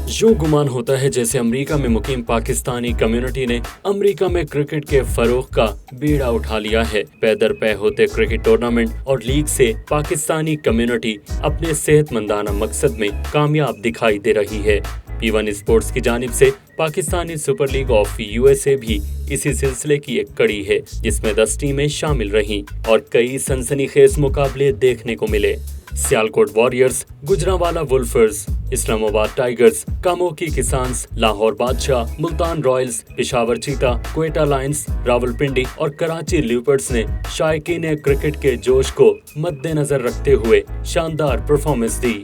यूं गुमान होता है जैसे अमेरिका में मुकीम पाकिस्तानी कम्युनिटी ने अमेरिका में क्रिकेट के फरोग का बीड़ा उठा लिया है। पै दर पै होते क्रिकेट टूर्नामेंट और लीग से पाकिस्तानी कम्युनिटी अपने सेहतमंदाना मकसद में कामयाब दिखाई दे रही है। P1 स्पोर्ट्स की जानिब से Pakistani super league of USA भी इसी सिलसिले की एक कड़ी है, जिसमें 10 टीमें शामिल रहीं और कई सनसनीखेज मुकाबले देखने को मिले। सियालकोट वॉरियर्स, गुजरांवाला वुल्फर्स, इस्लामाबाद टाइगर्स, कामोकी किसान्स, लाहौर बादशाह, मुल्तान रॉयल्स, पेशावर चीता, क्वेटा लायंस, रावलपिंडी और कराची ल्यूपर्ड्स ने शायकीन क्रिकेट के जोश को मद्देनजर रखते हुए शानदार परफॉर्मेंस दी।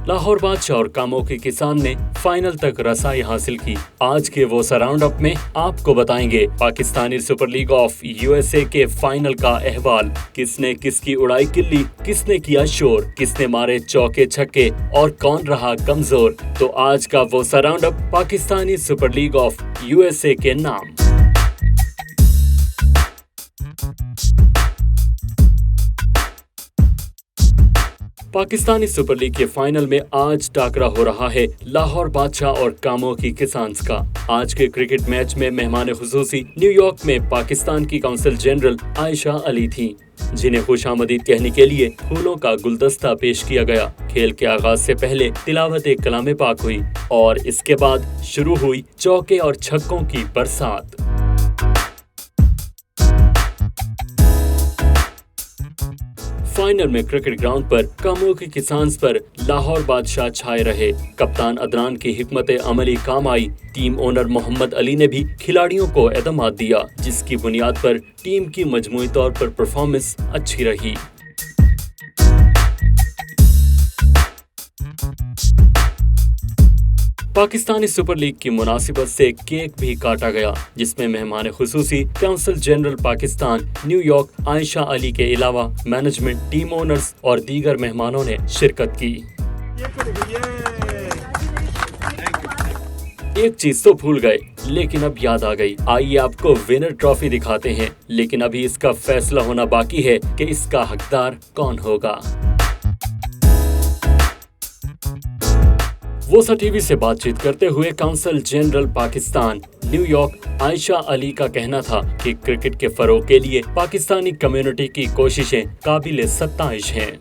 लाहौर बादशाह और कामोकी किसान ने फाइनल तक रसाई हासिल की। आज के वो राउंड अप में आपको बताएंगे Pakistani super league of USA के फाइनल का अहवाल। किसने किसकी उड़ाई किल्ली, किसने किया शोर, किसने मारे चौके छक्के और कौन रहा कमजोर। तो आज का वो round up Pakistani super league of USA के नाम। पाकिस्तानी सुपर लीग के फाइनल में आज टाकरा हो रहा है लाहौर बादशाह और कामोकी किसान्स का। आज के क्रिकेट मैच में मेहमान खुसूसी न्यूयॉर्क में पाकिस्तान की काउंसिल जनरल आयशा अली थी, जिन्हें खुशामदीद कहने के लिए फूलों का गुलदस्ता पेश किया गया। खेल के आगाज से पहले तिलावत कलाम पाक हुई और इसके बाद शुरू हुई चौके और छक्कों की बरसात। फाइनल में क्रिकेट ग्राउंड पर कामोकी किसान्स पर लाहौर बादशाह छाए रहे। कप्तान अदनान की हिकमत अमली काम आई। टीम ओनर मोहम्मद अली ने भी खिलाड़ियों को एतमाद दिया, जिसकी बुनियाद पर टीम की मजमूई तौर पर परफॉर्मेंस अच्छी रही। पाकिस्तानी सुपर लीग की मुनासिबत से केक भी काटा गया, जिसमें मेहमान खुसूसी consul general Pakistan New York Ayesha Ali के अलावा मैनेजमेंट, टीम ओनर्स और दीगर मेहमानों ने शिरकत की। एक चीज तो भूल गए, लेकिन अब याद आ गई। आइए आपको विनर ट्रॉफी दिखाते हैं, लेकिन अभी इसका फैसला होना बाकी है कि इसका हकदार कौन होगा। वोसा टीवी से बातचीत करते हुए council general Pakistan New York Ayesha Ali का कहना था कि क्रिकेट के फरोग के लिए पाकिस्तानी कम्युनिटी की कोशिशें काबिल सत्ताइश हैं।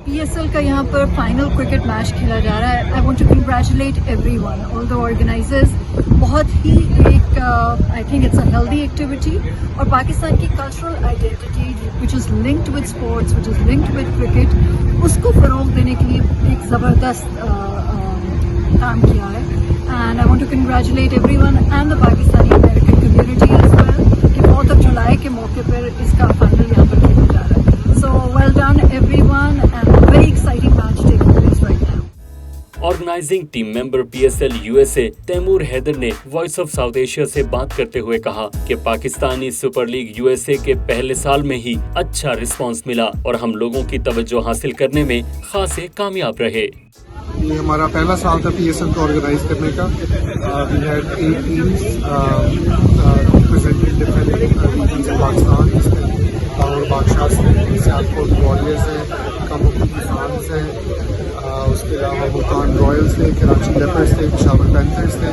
PSL का यहाँ पर फाइनल क्रिकेट मैच खेला जा रहा है। I want to congratulate everyone, all the organisers. बहुत ही एक I think it's a healthy activity और पाकिस्तान की cultural identity which is linked with sports, which is linked with cricket, उसको फरोग देने के लिए एक ज़बरदस्त काम किया है। And I want to congratulate everyone and the Pakistani American community as well कि 4 जुलाई के मौके पर इसका फाइनल यहाँ पर खेला जा रहा है। So well done everyone and very exciting match taking place right now. Organising team member PSL USA Taimur Haider ने वॉइस ऑफ साउथ एशिया से बात करते हुए कहा कि पाकिस्तानी सुपर लीग USA के पहले साल में ही अच्छा रिस्पांस मिला और हम लोगों की तवज्जो हासिल करने में खासे कामयाब रहे। ये हमारा पहला साल था PSL को ऑर्गेनाइज करने का। We had 8 teams represented different regions of Pakistan. Lahore Badshah से, सियालकोट वॉरियर्स है, कामोकी किसान्स है, उसके अलावा मुल्तान रॉयल्स थे, कराची लेपर्ड्स थे, पेशावर पैंथर्स थे।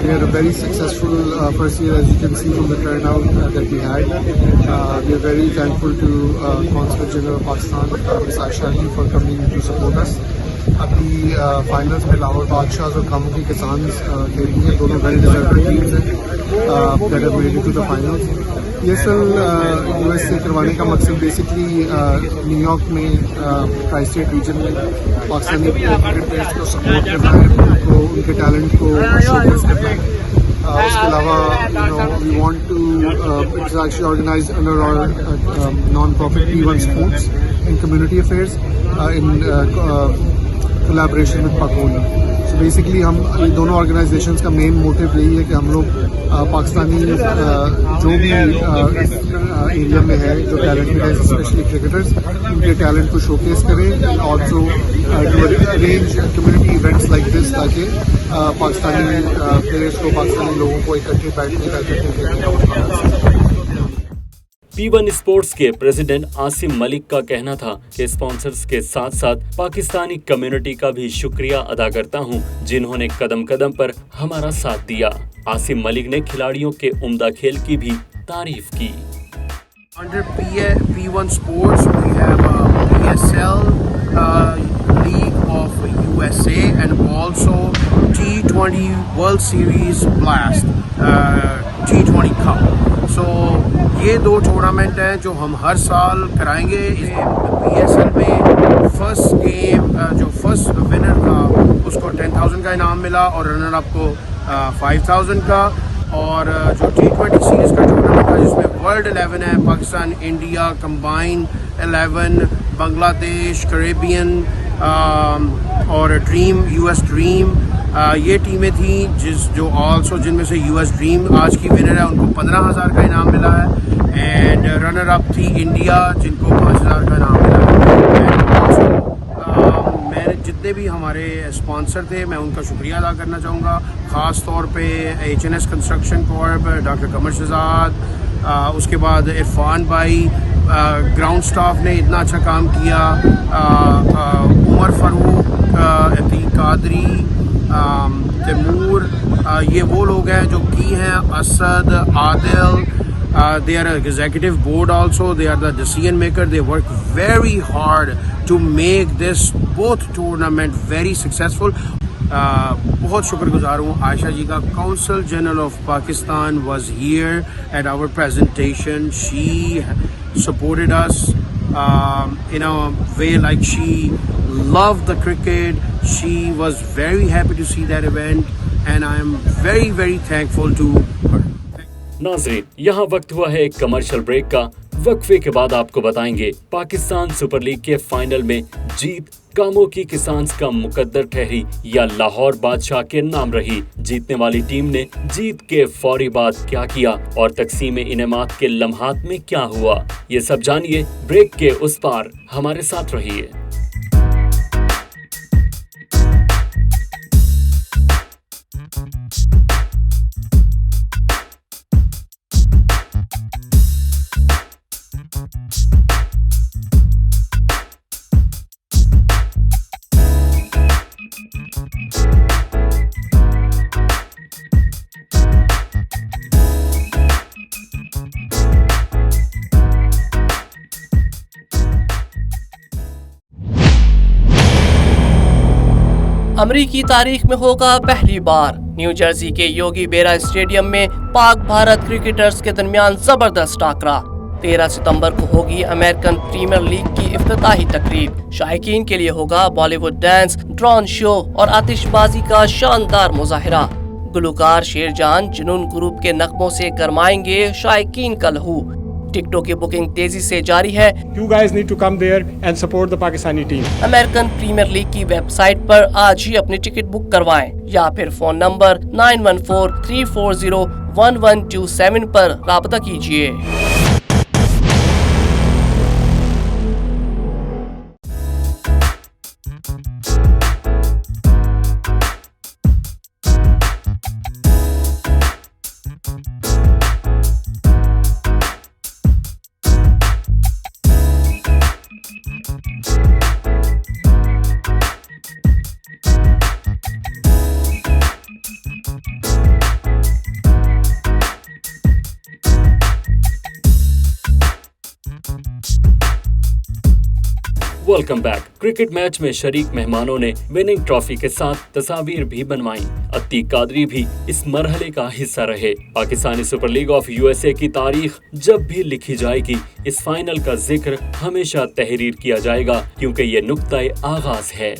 We had a very successful first year, as you can see from the turnout that we had. We are very thankful to Consul General of Pakistan, Ms. Aisha Ali, for coming to support us. अभी finals में लाहौर बादशाह और कामोकी किसान्स खेली हैं। दोनों well deserved teams हैं that have made it to the finals. PSL USA करवाने का मकसद बेसिकली न्यूयॉर्क में ट्राई स्टेट रीजन में पाकिस्तानी क्रिकेट प्लेयर्स को सपोर्ट करना है, उनको उनके टैलेंट को शोकेस करना है। उसके अलावा we want to it's actually organised under our non-profit P1 sports in community affairs in collaboration with पाकोनी। सो बेसिकली हम दोनों ऑर्गेनाइजेशंस का मेन मोटिव यही है कि हम लोग पाकिस्तानी जो भी एरिया में है, जो टैलेंटेड है, स्पेशली क्रिकेटर्स, उनके टैलेंट को शोकेस करें। Also to arrange community events like this, ताकि पाकिस्तानी प्लेयर्स को, पाकिस्तानी लोगों को इकट्ठे बैठने का, इकट्ठे खेलने का मौका मिल सके। P1 स्पोर्ट्स के प्रेसिडेंट आसिम मलिक का कहना था कि स्पॉन्सर्स के साथ साथ पाकिस्तानी कम्युनिटी का भी शुक्रिया अदा करता हूं, जिन्होंने कदम कदम पर हमारा साथ दिया। आसिम मलिक ने खिलाड़ियों के उम्दा खेल की भी तारीफ की। Under P1 Sports, we have PSL League of USA and also T20 World Series Blast, T20 Cup. So ये 2 टूर्नामेंट हैं जो हम हर साल कराएंगे। PSL में फर्स्ट गेम जो फर्स्ट विनर था उसको 10,000 का इनाम मिला और रनर अप को 5,000 का। और जो T20 सीरीज़ का टूर्नामेंट था जिसमें वर्ल्ड 11 है, Pakistan, India, combine 11, Bangladesh, Caribbean और ड्रीम, US ड्रीम, ये टीमें थी जिनमें से US ड्रीम आज की विनर है, उनको 15,000 का इनाम मिला है। एंड रनर अप थी इंडिया जिनको 5,000 का इनाम मिला है। मैंने जितने भी हमारे स्पॉन्सर थे मैं उनका शुक्रिया अदा करना चाहूँगा, ख़ास तौर पे HNS कंस्ट्रक्शन कॉर्प, डॉक्टर कमर शहजाद, उसके बाद इरफान भाई, ग्राउंड स्टाफ ने इतना अच्छा काम किया, उमर फारूक, अतीक कादरी, तैमूर, ये वो लोग हैं जो की हैं, Asad, Adil, they are an executive board also, they are the decision maker, they work very hard to make this both tournament very successful. बहुत शुक्रगुजार हूँ आयशा जी का। Council general of Pakistan was here at our presentation. She supported us in a way like she loved the cricket. She was very happy to see that event and I am very very thankful to her. नाज़रीन, यहाँ वक्त हुआ है एक commercial break का। वक्फे के बाद आपको बताएंगे पाकिस्तान सुपर लीग के फाइनल में जीत कामों की किसान्स का मुकद्दर ठहरी या लाहौर बादशाह के नाम रही। जीतने वाली टीम ने जीत के फौरी बाद क्या किया और तकसीम इनामात के लम्हात में क्या हुआ, ये सब जानिए ब्रेक के उस पार। हमारे साथ रहिए। अमरीकी तारीख में होगा पहली बार न्यू जर्सी के योगी बेरा स्टेडियम में पाक भारत क्रिकेटर्स के दरमियान जबरदस्त टाकरा। 13 सितंबर को होगी अमेरिकन प्रीमियर लीग की इफ्तिताही तकरीब। शायकीन के लिए होगा बॉलीवुड डांस, ड्रोन शो और आतिशबाजी का शानदार मुजाहिरा। गुलकार शेरजान जुनून ग्रुप के नगमों से गरमाएंगे शायकीन का लहू। टिकटों की बुकिंग तेजी से जारी है। You guys need to come there and support the Pakistani team. American premier league की वेबसाइट पर आज ही अपनी टिकट बुक करवाएं या फिर फोन नंबर 9143401127 पर राब्ता कीजिए। Welcome back. क्रिकेट मैच में शरीक मेहमानों ने विनिंग ट्रॉफी के साथ तस्वीर भी बनवाई। अतीक कादरी भी इस मरहले का हिस्सा रहे। Pakistani super league of USA की तारीख जब भी लिखी जाएगी, इस फाइनल का जिक्र हमेशा तहरीर किया जाएगा क्योंकि ये नुक्ता-ए आगाज है।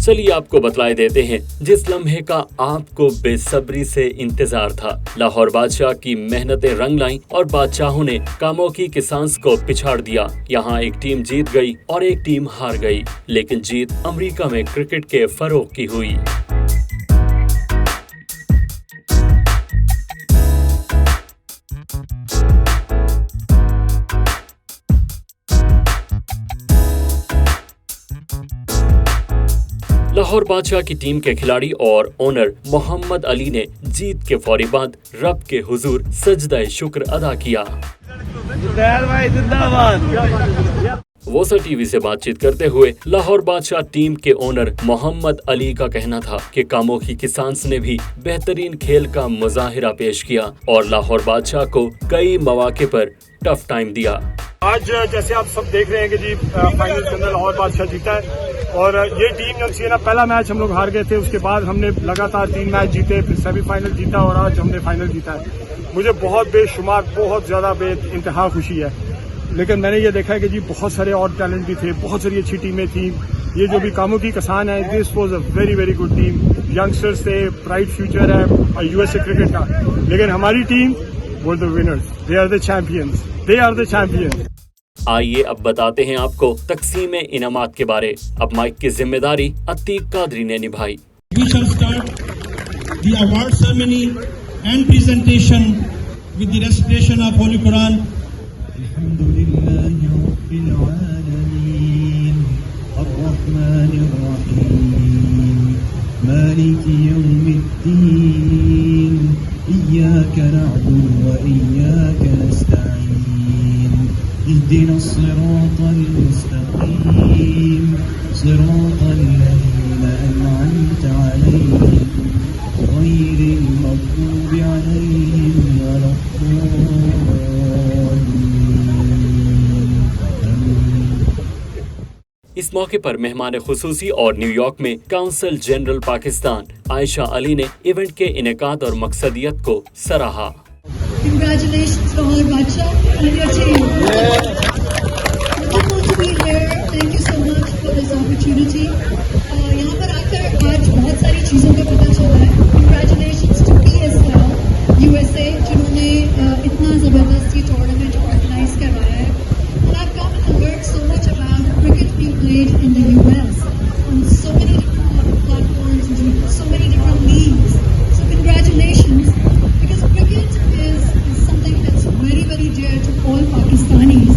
चलिए आपको बतलाए देते हैं जिस लम्हे का आपको बेसब्री से इंतजार था। लाहौर बादशाह की मेहनतें रंग लाई और बादशाहों ने कामों की किसान्स को पिछाड़ दिया। यहाँ एक टीम जीत गई और एक टीम हार गई, लेकिन जीत अमेरिका में क्रिकेट के फरोग की हुई। लाहौर बादशाह की टीम के खिलाड़ी और ओनर मोहम्मद अली ने जीत के फौरी बाद रब के हुजूर सजदा शुक्र अदा किया। वोसा टीवी से बातचीत करते हुए लाहौर बादशाह टीम के ओनर मोहम्मद अली का कहना था कि कामोखी किसान्स ने भी बेहतरीन खेल का मुजाहिरा पेश किया और लाहौर बादशाह को कई मौके पर टफ टाइम दिया। आज जैसे आप सब देख रहे हैं कि जी फाइनल के अंदर लाहौर बादशाह जीता है और ये टीम जो थी ना, पहला मैच हम लोग हार गए थे, उसके बाद हमने लगातार 3 मैच जीते, फिर सेमीफाइनल जीता और आज हमने फाइनल जीता है। मुझे बहुत बेशुमार, बहुत ज्यादा बेइंतहा खुशी है। लेकिन मैंने ये देखा है कि जी बहुत सारे और टैलेंट भी थे, बहुत सारी अच्छी टीमें थी। ये जो भी कामोखी किसान है, this was a very very good team. Youngsters थे, ब्राइट फ्यूचर है और यूएसए क्रिकेट का। लेकिन हमारी team were the winners, they are the champions, they are the champions. आइए अब बताते हैं आपको तकसीम इनामात के बारे। अब माइक की जिम्मेदारी अतीक कादरी ने निभाई। We shall start the award ceremony and presentation with the recitation of Holy Quran. Alhamdulillahi Rabbil Alameen Ar-Rahmanir Rahim Maliki Yawmiddin Iyyaka na'budu wa iyyaka nasta'in Ihdina as-siratal mustaqim Siratal ladzina an'amta 'alayhim ghayril maghdubi 'alayhim waladdallin। इस मौके पर मेहमान खुसूसी और New York में council general Pakistan Ayesha Ali ने event के इनेकाद और मकसदियत को सराहा। Congratulations, Lahore Badshah and your team. Wonderful to be here. Thank you so much for this opportunity. यहाँ पर आकर आज बहुत सारी चीज़ों का पता चला है। Congratulations to PSL USA जिन्होंने इतना ज़बरदस्त ये टूर्नामेंट ऑर्गेनाइज करवाया है। And I've come and heard so much about cricket being played in the US on so many different platforms and so many different leagues. So congratulations, because cricket is something that's very very dear to all Pakistanis.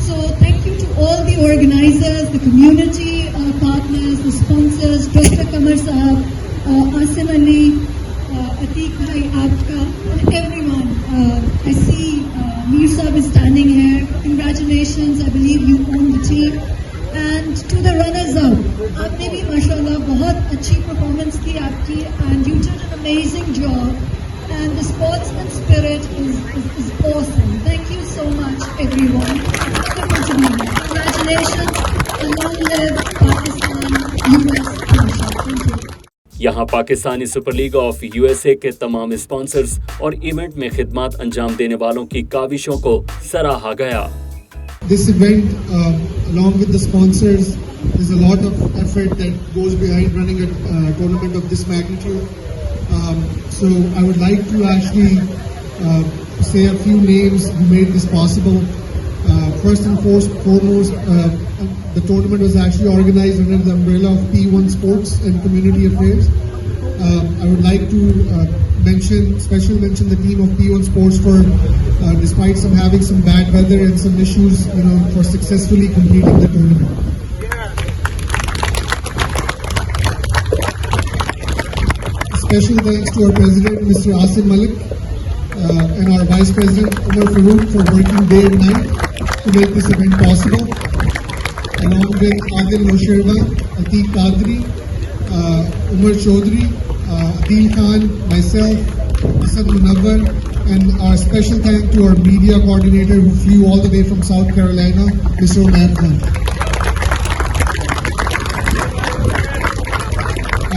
So thank you to all the organizers, the community partners, the sponsors, Dr. Qamar Sahab, Asim Ali, Atiq Bhai Aapka, and everyone. I see Mir Sahab is standing here. Congratulations, I believe you own the team. And to the runners-up, आपने भी माशाल्लाह बहुत अच्छी performance की आपकी, and you did an amazing job. And the sportsman spirit is awesome. Thank you so much, everyone. Wonderful to be here. Congratulations, and long live Pakistan, US, Malaysia. Thank you. यहाँ Pakistani super league of USA के तमाम sponsors और event में खिदमत अंजाम देने वालों की काविशों को सराहा गया। This event, along with the sponsors, there's a lot of effort that goes behind running a tournament of this magnitude. So I would like to actually say a few names who made this possible. First and foremost, the tournament was actually organized under the umbrella of P1 Sports and Community Affairs. I would like to special mention the team of P1 Sports for, despite having some bad weather and some issues, for successfully completing the tournament. Special thanks to our president, Mr. Asim Malik, and our vice president, Umar Farooq, for working day and night to make this event possible. Along with Adil Nosherva, Atiq Kadri, Umar Chaudhry, Adil Khan, myself, Hassan Munawwar, and our special thanks to our media coordinator who flew all the way from South Carolina, Mr. Umar Khan.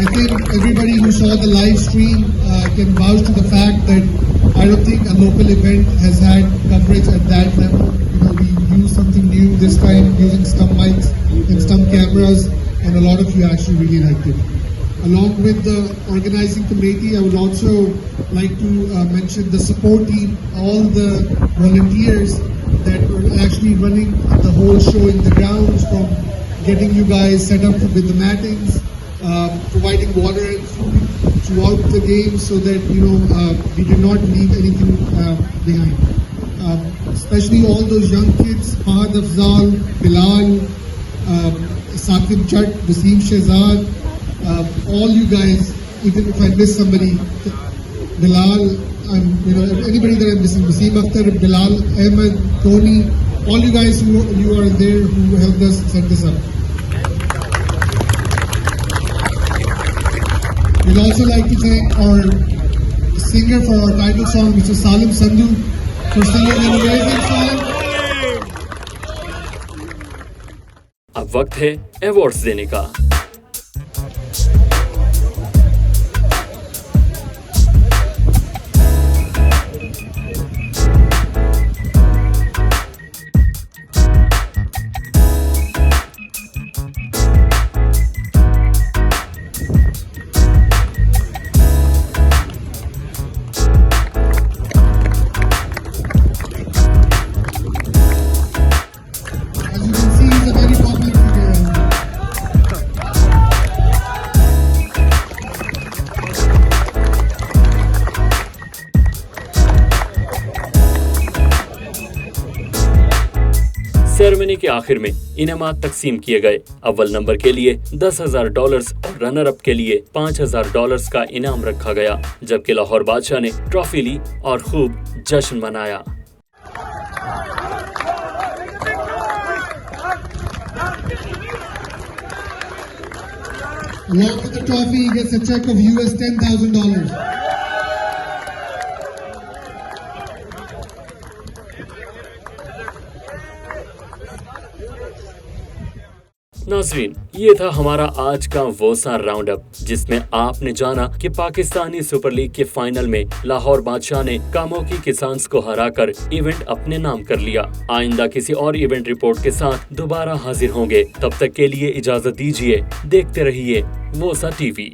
I think everybody who saw the live stream can vouch to the fact that I don't think a local event has had coverage at that level. We used something new this time, using stump mics and stump cameras, and a lot of you actually really liked it. Along with the organizing committee, I would also like to mention the support team, all the volunteers that were actually running the whole show in the grounds, from getting you guys set up with the mattings, providing water and food throughout the game, so that we did not leave anything behind. Especially all those young kids, Fahad Afzal, Bilal, Saqib Chatt, Wasim Shehzad, all you guys, even if I miss somebody, Bilal, anybody that I'm missing, Wasim Akhtar, Bilal, Ahmed, Tony, all you guys who you are there who helped us set this up. We'd also like to thank our singer for our title song, Mr. Salim Sandhu, for singing an amazing song. अब वक्त है awards देने का। As you can see, he's a very popular figure. Ceremony के आखिर में इनामात तकसीम किए गए। अव्वल नंबर के लिए $10,000 और रनर अप के लिए $5,000 का इनाम रखा गया, जबकि लाहौर बादशाह ने ट्रॉफी ली और खूब जश्न मनाया। Along with the trophy, he gets a check of US $10,000. नाज़रीन, ये था हमारा आज का वो सा राउंड अप, जिसमें आपने जाना कि पाकिस्तानी सुपर लीग के फाइनल में लाहौर बादशाह ने कामोकी किसान्स को हराकर इवेंट अपने नाम कर लिया। आइंदा किसी और इवेंट रिपोर्ट के साथ दोबारा हाजिर होंगे। तब तक के लिए इजाजत दीजिए। देखते रहिए वो सा टीवी।